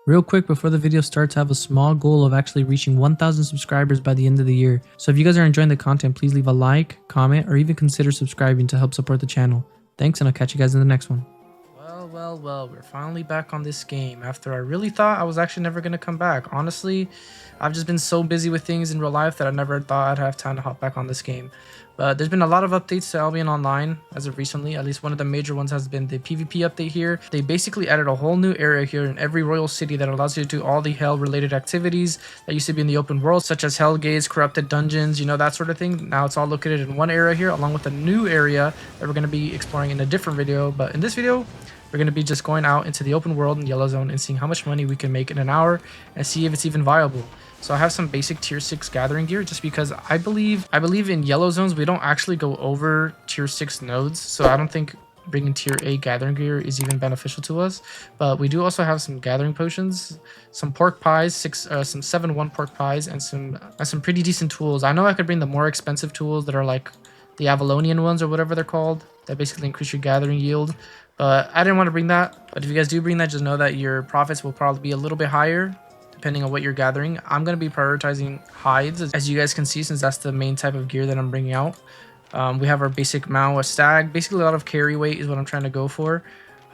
Real quick before the video starts, I have a small goal of actually reaching 1,000 subscribers by the end of the year. So if you guys are enjoying the content, please leave a like, comment, or even consider subscribing to help support the channel. Thanks, and I'll catch you guys in the next one. Well, we're finally back on this game after I really thought I was actually never going to come back. Honestly, I've just been so busy with things in real life that I never thought I'd have time to hop back on this game. But there's been a lot of updates to Albion Online as of recently. At least one of the major ones has been the PvP update here. They basically added a whole new area here in every royal city that allows you to do all the hell related activities that used to be in the open world, such as hell gates, corrupted dungeons, you know, that sort of thing. Now it's all located in one area here, along with a new area that we're going to be exploring in a different video. But in this video, we're going to be just going out into the open world in Yellow Zone and seeing how much money we can make in an hour and see if it's even viable. So I have some basic tier 6 gathering gear just because I believe in Yellow Zones we don't actually go over tier 6 nodes. So I don't think bringing tier 8 gathering gear is even beneficial to us. But we do also have some gathering potions, some pork pies, some 7-1 pork pies, and some pretty decent tools. I know I could bring the more expensive tools that are like the Avalonian ones or whatever they're called, that basically increase your gathering yield. But I didn't want to bring that. But if you guys do bring that, just know that your profits will probably be a little bit higher depending on what you're gathering. I'm going to be prioritizing hides, as you guys can see, since that's the main type of gear that I'm bringing out. We have our basic Mao, a stag. Basically, a lot of carry weight is what I'm trying to go for.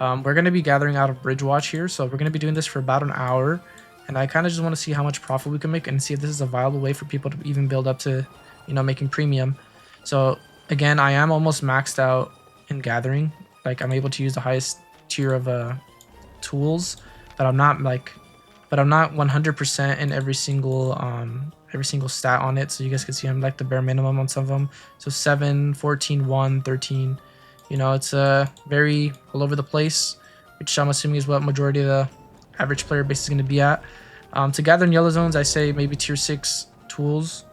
We're going to be gathering out of Bridge Watch here, so we're going to be doing this for about an hour. And I kind of just want to see how much profit we can make and see if this is a viable way for people to even build up to, you know, making premium. So again, I am almost maxed out in gathering. Like, I'm able to use the highest tier of tools, but I'm not 100% in every single stat on it. So you guys can see I'm like the bare minimum on some of them. So 7, 14, 1, 13. You know, it's very all over the place, which I'm assuming is what majority of the average player base is going to be at. To gather in Yellow Zones, I say maybe tier 6 tools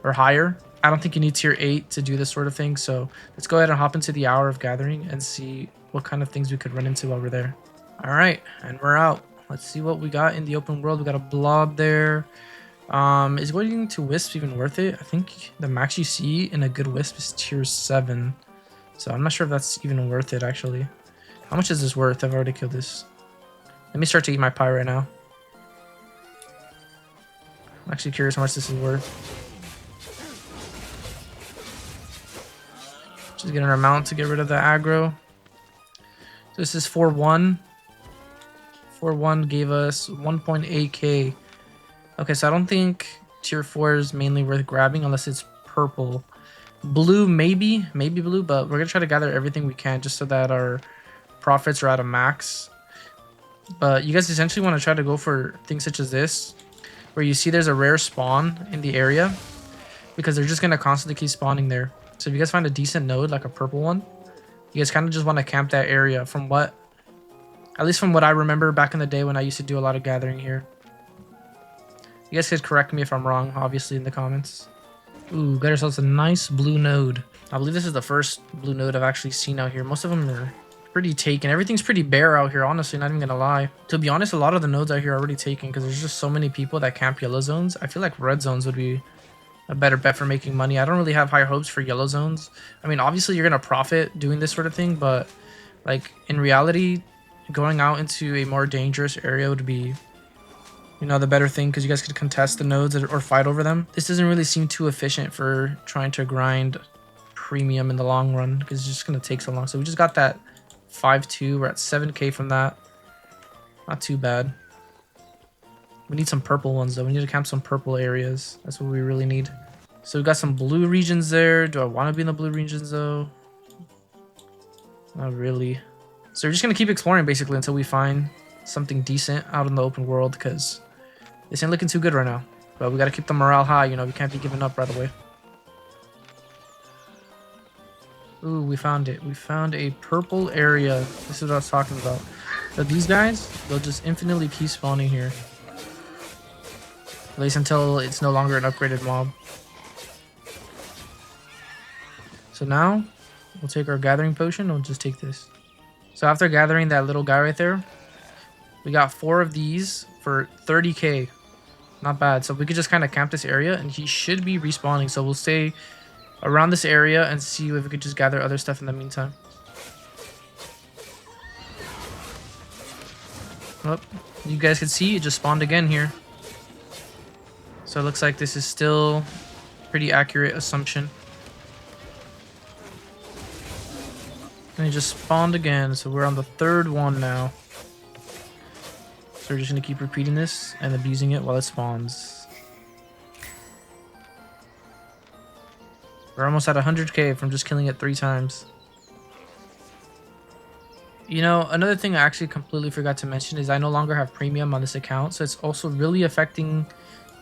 or higher. I don't think you need tier 8 to do this sort of thing. So let's go ahead and hop into the hour of gathering and see what kind of things we could run into while we're there. All right, and we're out. Let's see what we got in the open world. We got a blob there. Is going to wisp even worth it? I think the max you see in a good wisp is tier 7. So I'm not sure if that's even worth it, actually. How much is this worth? I've already killed this. Let me start to eat my pie right now. I'm actually curious how much this is worth. Just getting our mount to get rid of the aggro. So this is 4-1. 4-1 gave us 1.8k. Okay, so I don't think tier 4 is mainly worth grabbing unless it's purple. Blue, maybe blue, but we're gonna try to gather everything we can just so that our profits are at a max. But you guys essentially want to try to go for things such as this, where you see there's a rare spawn in the area, because they're just gonna constantly keep spawning there. So if you guys find a decent node, like a purple one, you guys kind of just want to camp that area at least from what I remember back in the day when I used to do a lot of gathering here. You guys could correct me if I'm wrong, obviously, in the comments. Ooh, got ourselves a nice blue node. I believe this is the first blue node I've actually seen out here. Most of them are pretty taken. Everything's pretty bare out here, honestly, not even gonna lie. To be honest, a lot of the nodes out here are already taken because there's just so many people that camp Yellow Zones. I feel like red zones would be a better bet for making money. I don't really have high hopes for Yellow Zones. I mean, obviously you're gonna profit doing this sort of thing, but like in reality, going out into a more dangerous area would be, you know, the better thing, because you guys could contest the nodes or fight over them. This doesn't really seem too efficient for trying to grind premium in the long run, because it's just gonna take so long. So we just got that 5-2. We're at 7k from that. Not too bad. We need some purple ones though. We need to camp some purple areas. That's what we really need. So we got some blue regions there. Do I want to be in the blue regions though? Not really. So we're just going to keep exploring basically until we find something decent out in the open world, because this ain't looking too good right now. But we got to keep the morale high, you know, we can't be giving up right away. Ooh, we found it. We found a purple area. This is what I was talking about. So these guys, they'll just infinitely keep spawning here. At least until it's no longer an upgraded mob. So now, we'll take our gathering potion and we'll just take this. So after gathering that little guy right there, we got 4 of these for 30k. Not bad. So we could just kind of camp this area and he should be respawning. So we'll stay around this area and see if we could just gather other stuff in the meantime. Oh, You guys can see it just spawned again here. So it looks like this is still pretty accurate assumption. And it just spawned again, so we're on the third one now. So we're just gonna keep repeating this and abusing it while it spawns. We're almost at 100k from just killing it 3 times. You know, another thing I actually completely forgot to mention is I no longer have premium on this account, so it's also really affecting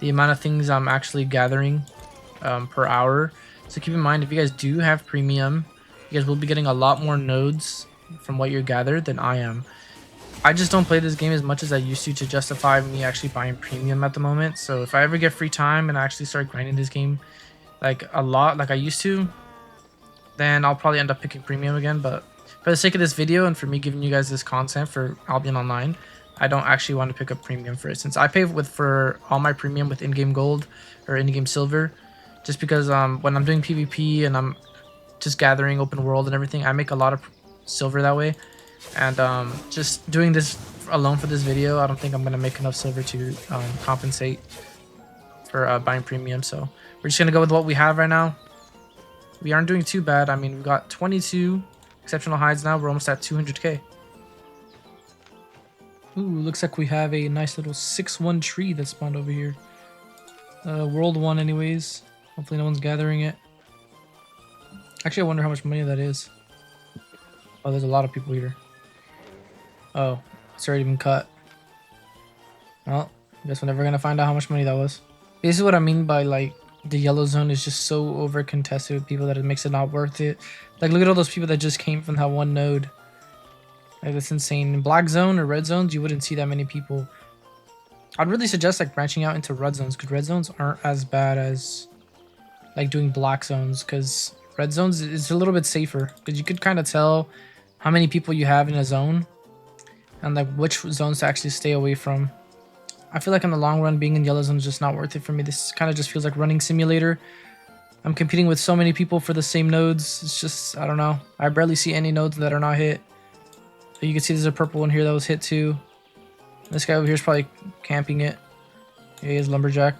the amount of things I'm actually gathering per hour. So keep in mind, if you guys do have premium, you guys will be getting a lot more nodes from what you gathered than I am. I just don't play this game as much as I used to justify me actually buying premium at the moment. So if I ever get free time and I actually start grinding this game like a lot like I used to, then I'll probably end up picking premium again. But for the sake of this video and for me giving you guys this content for Albion Online, I don't actually want to pick up premium for it, since I pay for all my premium with in-game gold or in-game silver, just because when I'm doing PvP and I'm just gathering open world and everything, I make a lot of silver that way. And just doing this alone for this video, I don't think I'm gonna make enough silver to compensate for buying premium. So we're just gonna go with what we have right now. We aren't doing too bad. I mean, we've got 22 exceptional hides now. We're almost at 200k. Ooh, looks like we have a nice little 6-1 tree that spawned over here. World 1 anyways. Hopefully no one's gathering it. Actually, I wonder how much money that is. Oh, there's a lot of people here. Oh, it's already been cut. Well, I guess we're never gonna find out how much money that was. This is what I mean by, like, the yellow zone is just so over contested with people that it makes it not worth it. Like, look at all those people that just came from that one node. Like, that's insane. In black zone or red zones, you wouldn't see that many people. I'd really suggest like branching out into red zones, because red zones aren't as bad as like doing black zones, because red zones is a little bit safer, because you could kind of tell how many people you have in a zone and like which zones to actually stay away from. I feel like in the long run, being in yellow zone is just not worth it for me. This kind of just feels like running simulator. I'm competing with so many people for the same nodes. It's just, I don't know. I barely see any nodes that are not hit. You can see there's a purple one here that was hit too. This guy over here is probably camping it. Yeah, he is lumberjack.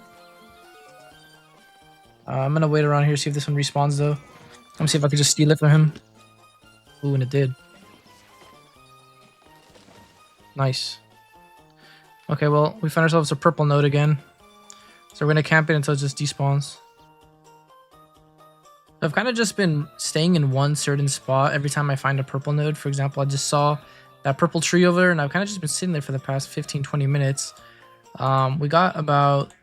I'm gonna wait around here, see if this one respawns though. I'm gonna see if I could just steal it from him. Ooh, and it did. Nice. Okay, well, we found ourselves a purple node again. So we're gonna camp it until it just despawns. I've kind of just been staying in one certain spot every time I find a purple node. For example, I just saw that purple tree over there, and I've kind of just been sitting there for the past 15-20 minutes. We got about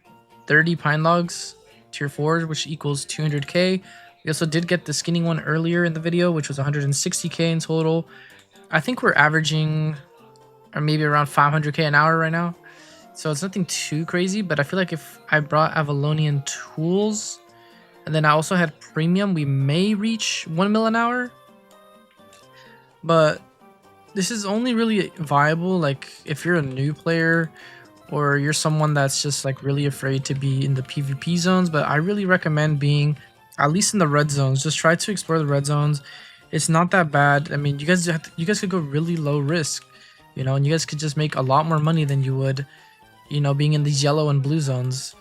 30 pine logs, tier 4, which equals 200k. We also did get the skinning one earlier in the video, which was 160k in total. I think we're averaging or maybe around 500k an hour right now. So it's nothing too crazy, but I feel like if I brought Avalonian tools and then I also had premium, we may reach 1 mil an hour. But this is only really viable like if you're a new player or you're someone that's just like really afraid to be in the PvP zones. But I really recommend being at least in the red zones. Just try to explore the red zones. It's not that bad. I mean, you guys could go really low risk, you know, and you guys could just make a lot more money than you would, you know, being in these yellow and blue zones.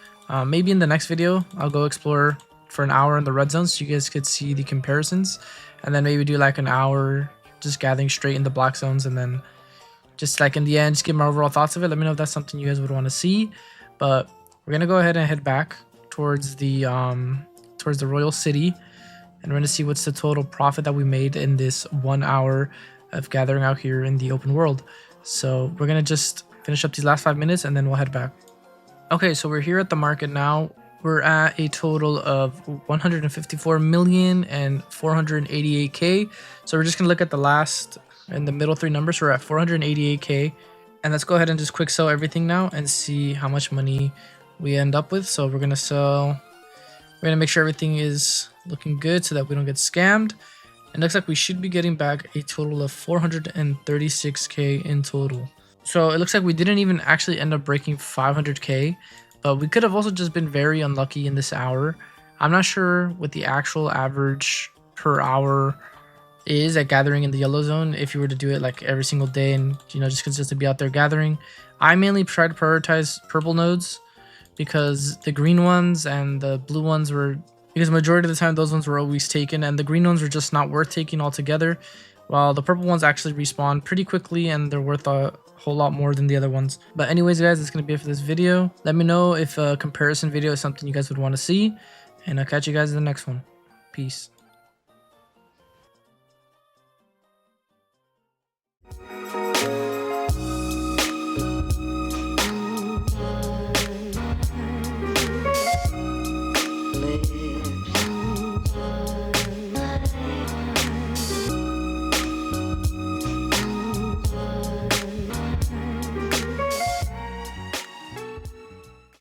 Maybe in the next video I'll go explore for an hour in the red zones so you guys could see the comparisons, and then maybe do like an hour just gathering straight in the black zones, and then just like in the end just give my overall thoughts of it. Let me know if that's something you guys would want to see. But we're gonna go ahead and head back towards the royal city, and we're gonna see what's the total profit that we made in this 1 hour of gathering out here in the open world. So we're gonna just finish up these last 5 minutes and then we'll head back. Okay, so we're here at the market now. We're at a total of 154,488k. So we're just gonna look at the last and the middle 3 numbers. We're at 488k, and let's go ahead and just quick sell everything now and see how much money we end up with. So we're gonna sell. We're gonna make sure everything is looking good so that we don't get scammed. And looks like we should be getting back a total of 436k in total. So it looks like we didn't even actually end up breaking 500k. But we could have also just been very unlucky in this hour. I'm not sure what the actual average per hour is at gathering in the yellow zone if you were to do it like every single day and, you know, just consistently be out there gathering. I mainly try to prioritize purple nodes because the green ones and the blue ones were, because majority of the time those ones were always taken, and the green ones were just not worth taking altogether, while the purple ones actually respawn pretty quickly and they're worth a whole lot more than the other ones. But anyways guys, that's going to be it for this video. Let me know if a comparison video is something you guys would want to see, and I'll catch you guys in the next one. Peace.